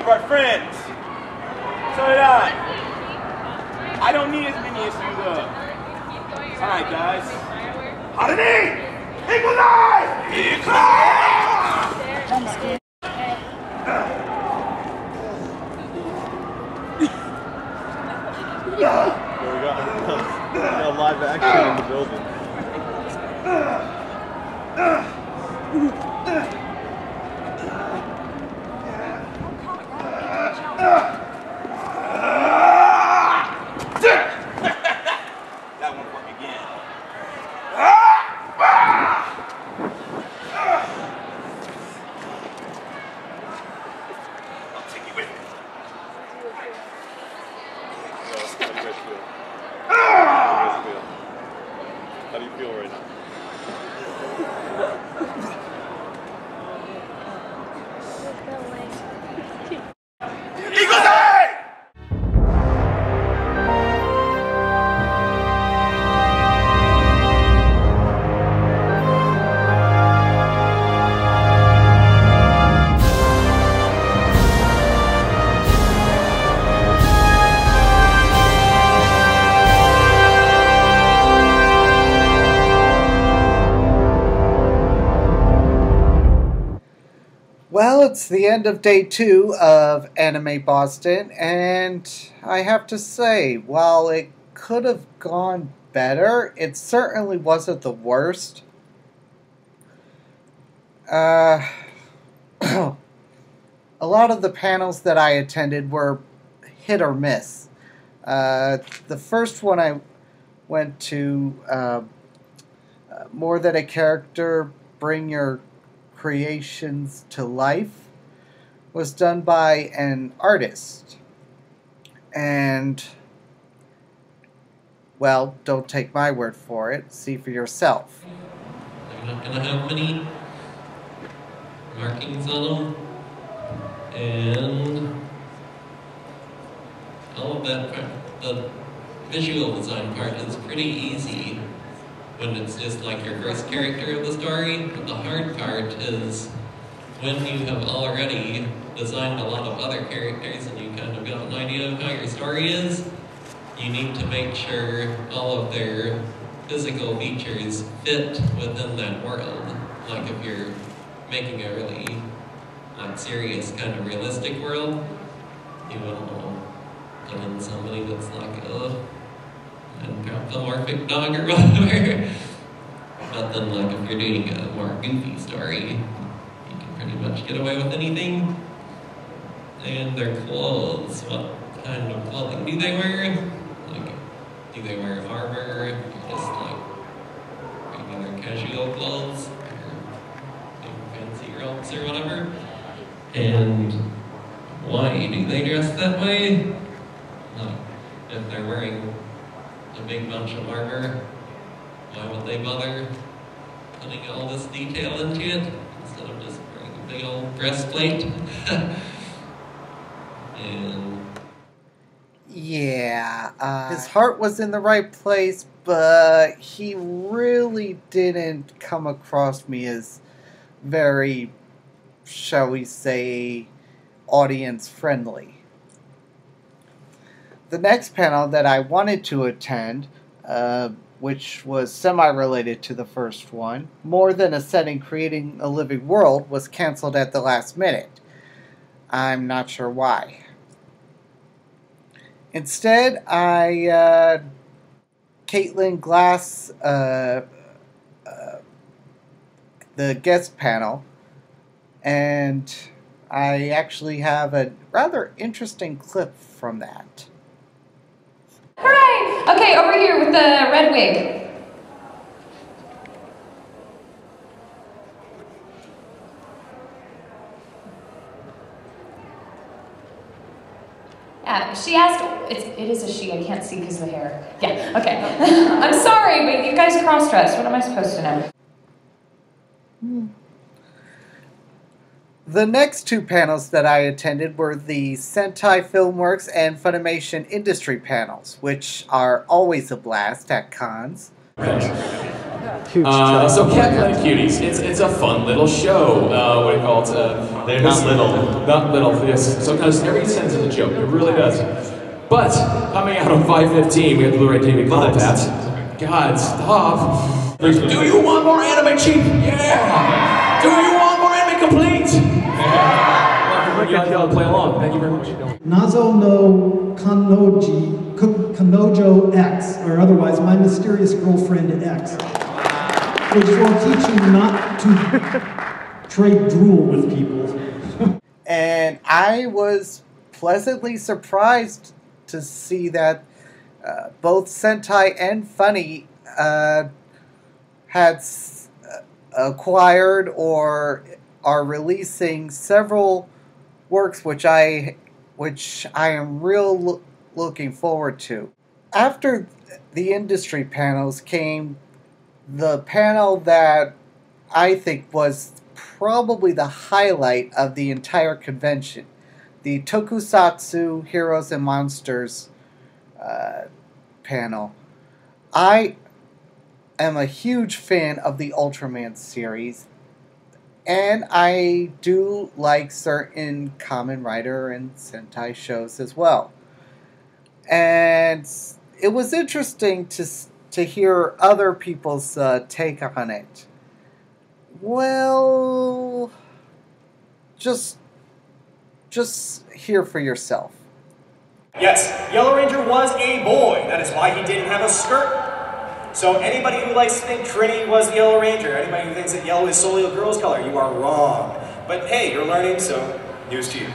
of our friends. So did I. I don't need as many as you though. Alright guys. Harani! Equal eye! I'm scared. We got live action in the building. That won't work again. I'll take you with me. How do you feel right now? Eagle's Eye! Well, it's the end of day 2 of Anime Boston, and I have to say, while it could have gone better, it certainly wasn't the worst. A lot of the panels that I attended were hit or miss. The first one I went to, More Than a Character, Bring Your Creations to Life, was done by an artist. And, well, don't take my word for it. See for yourself. I'm not going to have many markings on them. And all of that part, the visual design part is pretty easy when it's just like your first character of the story. But the hard part is when you have already designed a lot of other characters and you kind of got an idea of how your story is, you need to make sure all of their physical features fit within that world. Like if you're making a really serious kind of realistic world, you wouldn't want to put in somebody that's like a anthropomorphic dog or whatever. But then like if you're doing a more goofy story, you can pretty much get away with anything. And their clothes, what kind of clothing do they wear? Like, do they wear armor? Or just like regular casual clothes? Or big fancy robes or whatever? And why do they dress that way? Like, if they're wearing a big bunch of armor, why would they bother putting all this detail into it instead of just wearing a big old breastplate? And yeah, his heart was in the right place, but he really didn't come across me as very, shall we say, audience friendly. The next panel that I wanted to attend, which was semi-related to the first one, More Than a Setting Creating a Living World, was canceled at the last minute. I'm not sure why. Instead, Caitlin Glass, the guest panel, and I actually have a rather interesting clip from that. Hooray! Okay, over here with the red wig. Yeah, she asked, it is a she, I can't see because of the hair. Yeah, okay. I'm sorry, but you guys cross-dressed. What am I supposed to know? The next two panels that I attended were the Sentai Filmworks and Funimation Industry panels, which are always a blast at cons. Huge So Cat Planet Cuties, it's a fun little show. What do you call it? They're not little. Not little, yes. Sometimes every sentence is a joke. It really does. But coming out on 5/15, we have the Blu-ray TV Pat. God, stop. Do you want more anime cheap? Yeah. Do you want more anime complete? Yeah. Y'all play along. Thank you very much. Nazo no Kanojo X, or otherwise My Mysterious Girlfriend X, which will teach you not to trade drool with people. And I was pleasantly surprised to see that both Sentai and Funny had acquired or are releasing several works which I am looking forward to. After the industry panels came the panel that I think was probably the highlight of the entire convention, the Tokusatsu Heroes and Monsters panel. I am a huge fan of the Ultraman series, and I do like certain Kamen Rider and Sentai shows as well. And it was interesting to hear other people's take on it. Well, just hear for yourself. Yes, Yellow Ranger was a boy. That is why he didn't have a skirt. So anybody who likes to think Trinity was the Yellow Ranger, anybody who thinks that yellow is solely a girl's color, you are wrong. But hey, you're learning, so news to you.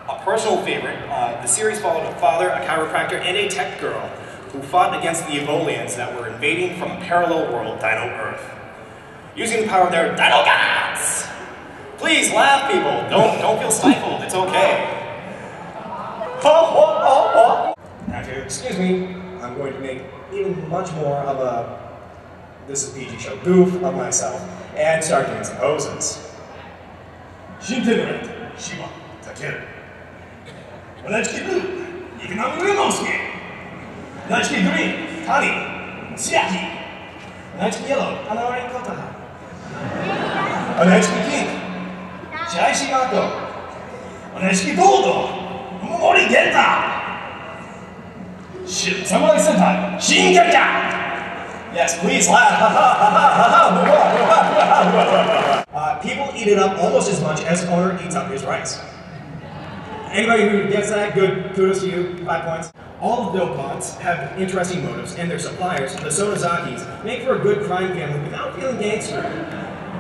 A personal favorite, the series followed a father, a chiropractor, and a tech girl who fought against the Evolians that were invading from a parallel world, Dino Earth, using the power of their Dino Gods. Please laugh, people. Don't feel stifled. It's okay. Now, if you excuse me, I'm going to make even much more of a this is PG show goof of myself and start doing some poses. Shintegrant, Shiba, Takeru. Onachiki Blue, Ikonami Ryunosuke. Onachiki Green, Kani, Chiaki. Onachiki Yellow, Hanawari Kotaha. Onachiki Pink, Shiraishi Mako. Onachiki Gold, Momori Genta. Samurai Sentai, Shin Character! Yes, please laugh. People eat it up almost as much as owner eats up his rice. Anybody who gets that, good, kudos to you, 5 points. All of Bilkots have interesting motives, and their suppliers, the Sonozakis, make for a good crime family without feeling gangster.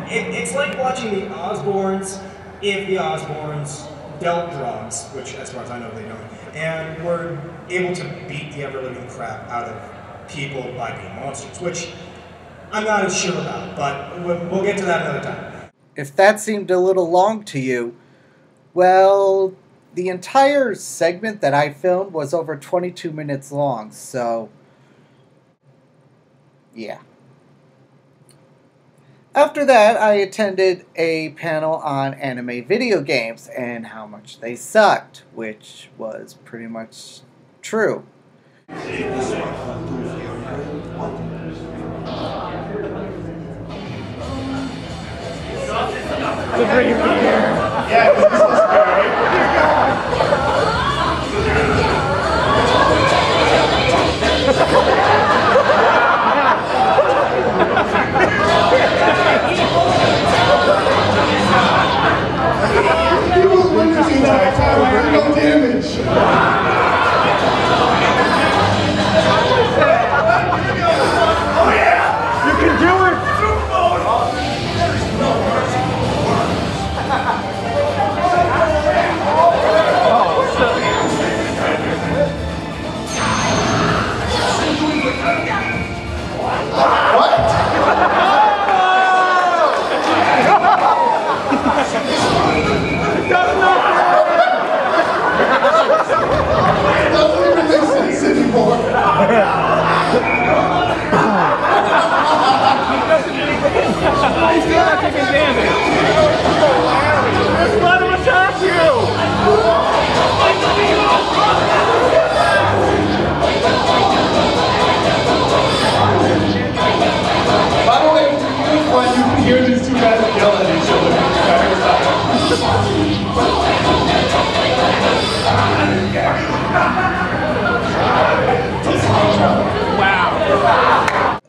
It's like watching the Osbournes if the Osbournes dealt drugs, which as far as I know they don't, and were able to beat the ever-living crap out of people by being monsters, which I'm not as sure about, but we'll get to that another time. If that seemed a little long to you, well, the entire segment that I filmed was over 22 minutes long, so yeah. After that, I attended a panel on anime video games and how much they sucked, which was pretty much true.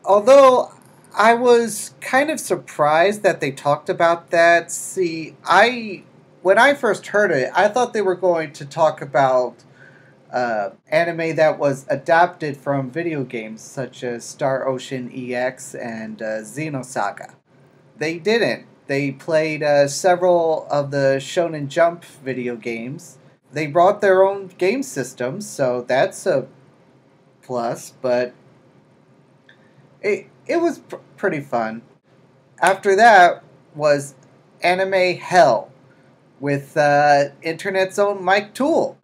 Although I was kind of surprised that they talked about that. See, when I first heard it, I thought they were going to talk about anime that was adapted from video games such as Star Ocean EX and Xenosaga. They didn't. They played several of the Shonen Jump video games. They brought their own game systems, so that's a plus, but it was pretty fun. After that was Anime Hell with internet's own Mike Toole.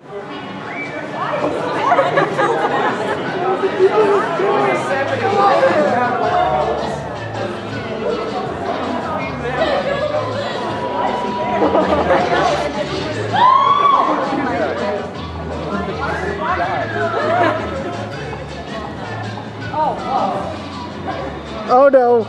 Oh no!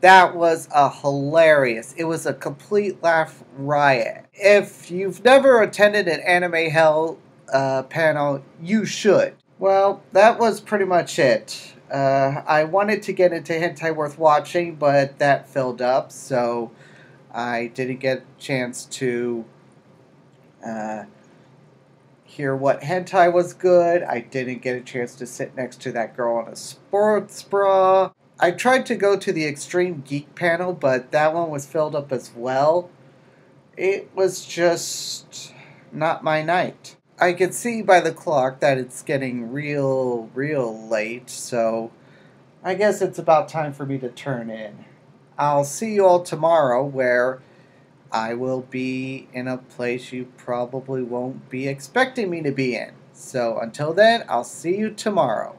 That was hilarious. It was a complete laugh riot. If you've never attended an Anime Hell panel, you should. Well, that was pretty much it. I wanted to get into Hentai Worth Watching, but that filled up, so I didn't get a chance to hear what hentai was good. I didn't get a chance to sit next to that girl in a sports bra. I tried to go to the Extreme Geek panel, but that one was filled up as well. It was just not my night. I could see by the clock that it's getting real late, so I guess it's about time for me to turn in. I'll see you all tomorrow, where I will be in a place you probably won't be expecting me to be in. So until then, I'll see you tomorrow.